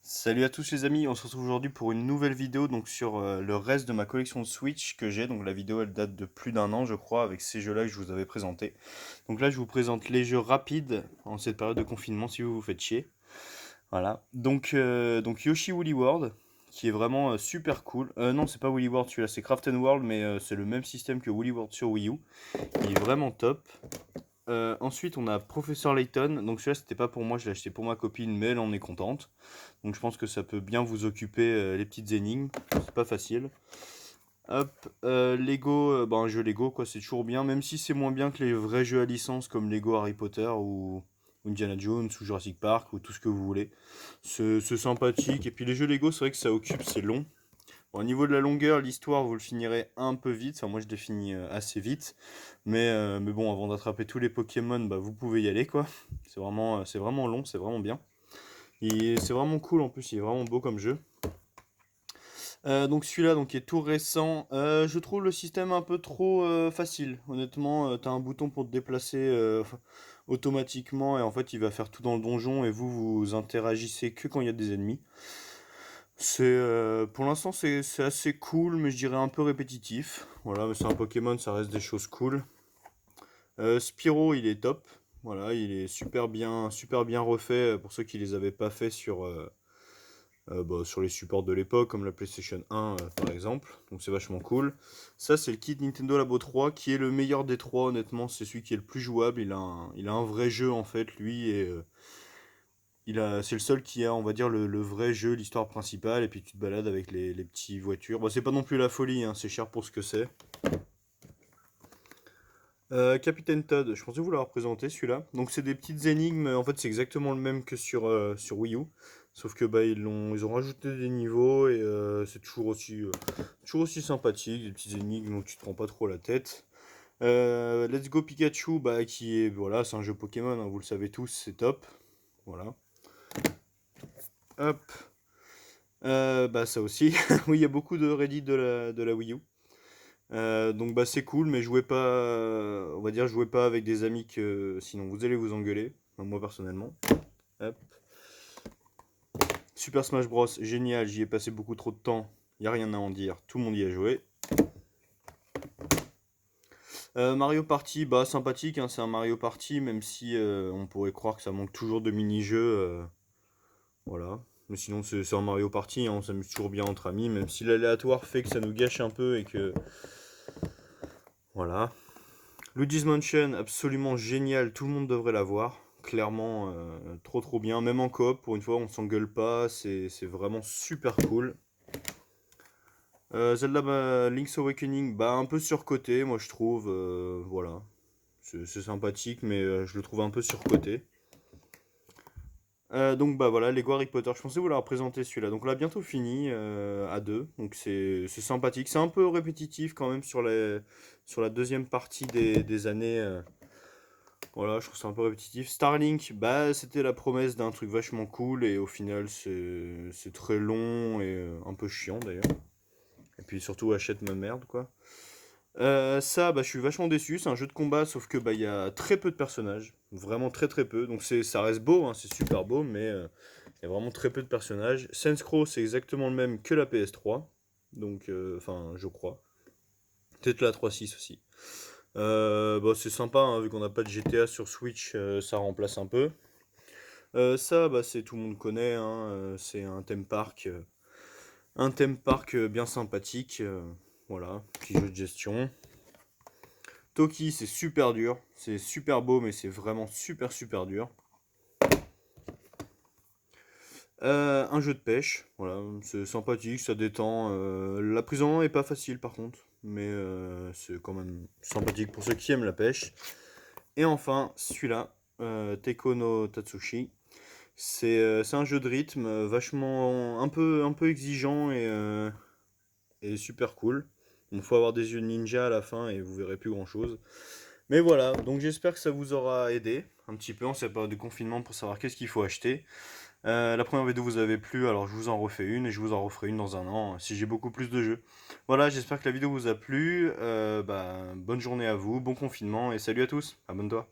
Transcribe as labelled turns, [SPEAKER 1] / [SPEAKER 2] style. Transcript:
[SPEAKER 1] Salut à tous les amis, on se retrouve aujourd'hui pour une nouvelle vidéo donc sur le reste de ma collection de Switch que j'ai. Donc la vidéo elle date de plus d'un an je crois avec ces jeux-là que je vous avais présentés. Donc là je vous présente les jeux rapides en cette période de confinement si vous vous faites chier. Voilà. Donc Yoshi Woolly World qui est vraiment super cool. Non c'est pas Woolly World celui-là c'est Craften World mais c'est le même système que Woolly World sur Wii U. Il est vraiment top. Ensuite, on a Professeur Layton. Donc celui-là, c'était pas pour moi, je l'ai acheté pour ma copine, mais elle en est contente. Donc je pense que ça peut bien vous occuper les petites énigmes. C'est pas facile. Hop, Lego, un jeu Lego, quoi, c'est toujours bien, même si c'est moins bien que les vrais jeux à licence comme Lego Harry Potter ou Indiana Jones ou Jurassic Park ou tout ce que vous voulez. C'est sympathique. Et puis les jeux Lego, c'est vrai que ça occupe, c'est long. Bon, au niveau de la longueur, l'histoire, vous le finirez un peu vite. Enfin, moi, je l'ai fini assez vite. Mais bon, avant d'attraper tous les Pokémon, bah, vous pouvez y aller, quoi. C'est vraiment long, c'est vraiment bien. Et c'est vraiment cool, en plus, il est vraiment beau comme jeu. Donc celui-là, donc, qui est tout récent, je trouve le système un peu trop facile. Honnêtement, t'as un bouton pour te déplacer automatiquement, et en fait, il va faire tout dans le donjon, et vous interagissez que quand il y a des ennemis. Pour l'instant c'est assez cool mais je dirais un peu répétitif. Voilà, mais c'est un Pokémon, ça reste des choses cool. Spyro, il est top. Voilà, il est super bien refait pour ceux qui les avaient pas fait sur les supports de l'époque comme la PlayStation 1 par exemple. Donc c'est vachement cool. Ça c'est le kit Nintendo Labo 3 qui est le meilleur des trois honnêtement, c'est celui qui est le plus jouable, il a un vrai jeu en fait lui et c'est le seul qui a, on va dire, le vrai jeu, l'histoire principale, et puis tu te balades avec les petites voitures. Bon, c'est pas non plus la folie, hein, c'est cher pour ce que c'est. Capitaine Todd, je pensais vous l'avoir présenté celui-là. Donc c'est des petites énigmes, en fait c'est exactement le même que sur Wii U. Sauf que bah ils ont rajouté des niveaux et c'est toujours aussi sympathique, des petites énigmes où tu te prends pas trop la tête. Let's Go Pikachu, bah qui est voilà, c'est un jeu Pokémon, hein, vous le savez tous, c'est top. Voilà. Hop. Bah ça aussi. Oui, il y a beaucoup de Reddit de la Wii U. Donc bah c'est cool, mais jouez pas, on va dire, jouez pas avec des amis que sinon vous allez vous engueuler. Enfin, moi personnellement. Hop. Super Smash Bros, génial, j'y ai passé beaucoup trop de temps. Y a rien à en dire, tout le monde y a joué. Mario Party, bah sympathique, hein, c'est un Mario Party, même si on pourrait croire que ça manque toujours de mini-jeux. Voilà. Mais sinon c'est un Mario Party, hein, on s'amuse toujours bien entre amis, même si l'aléatoire fait que ça nous gâche un peu et que voilà. Luigi's Mansion, absolument génial, tout le monde devrait l'avoir. Clairement, trop bien. Même en coop, pour une fois, on s'engueule pas, c'est vraiment super cool. Zelda Link's Awakening, bah un peu surcoté, moi je trouve. Voilà, c'est sympathique, mais je le trouve un peu surcoté. Donc bah voilà, Lego Harry Potter, je pensais vous l'avoir présenté celui-là. Donc là, bientôt fini, à deux, donc c'est sympathique. C'est un peu répétitif quand même sur la deuxième partie des années. Voilà, je trouve ça un peu répétitif. Starlink, bah c'était la promesse d'un truc vachement cool et au final c'est très long et un peu chiant d'ailleurs. Et puis surtout achète ma merde quoi. Ça, bah je suis vachement déçu, c'est un jeu de combat sauf que bah il y a très peu de personnages, vraiment très peu. Donc ça reste beau, hein, c'est super beau, mais il y a vraiment très peu de personnages. Saints Row c'est exactement le même que la PS3, donc enfin je crois. Peut-être la 3.6 aussi. Bah, c'est sympa, hein, vu qu'on n'a pas de GTA sur Switch, ça remplace un peu. Ça, bah, c'est tout le monde connaît, hein, c'est un thème park bien sympathique, voilà, petit jeu de gestion. Toki, c'est super dur, c'est super beau, mais c'est vraiment super dur. Un jeu de pêche, voilà, c'est sympathique, ça détend. La prise en main est pas facile par contre, mais c'est quand même sympathique pour ceux qui aiment la pêche. Et enfin, celui-là, Teiko no Tatsushi. C'est un jeu de rythme vachement un peu exigeant et super cool. Il faut avoir des yeux de ninja à la fin et vous verrez plus grand chose. Mais voilà, donc j'espère que ça vous aura aidé un petit peu en cette période de confinement pour savoir qu'est-ce qu'il faut acheter. La première vidéo vous avait plu, alors je vous en refais une et je vous en referai une dans un an si j'ai beaucoup plus de jeux. Voilà, j'espère que la vidéo vous a plu. Bonne journée à vous, bon confinement et salut à tous, abonne-toi.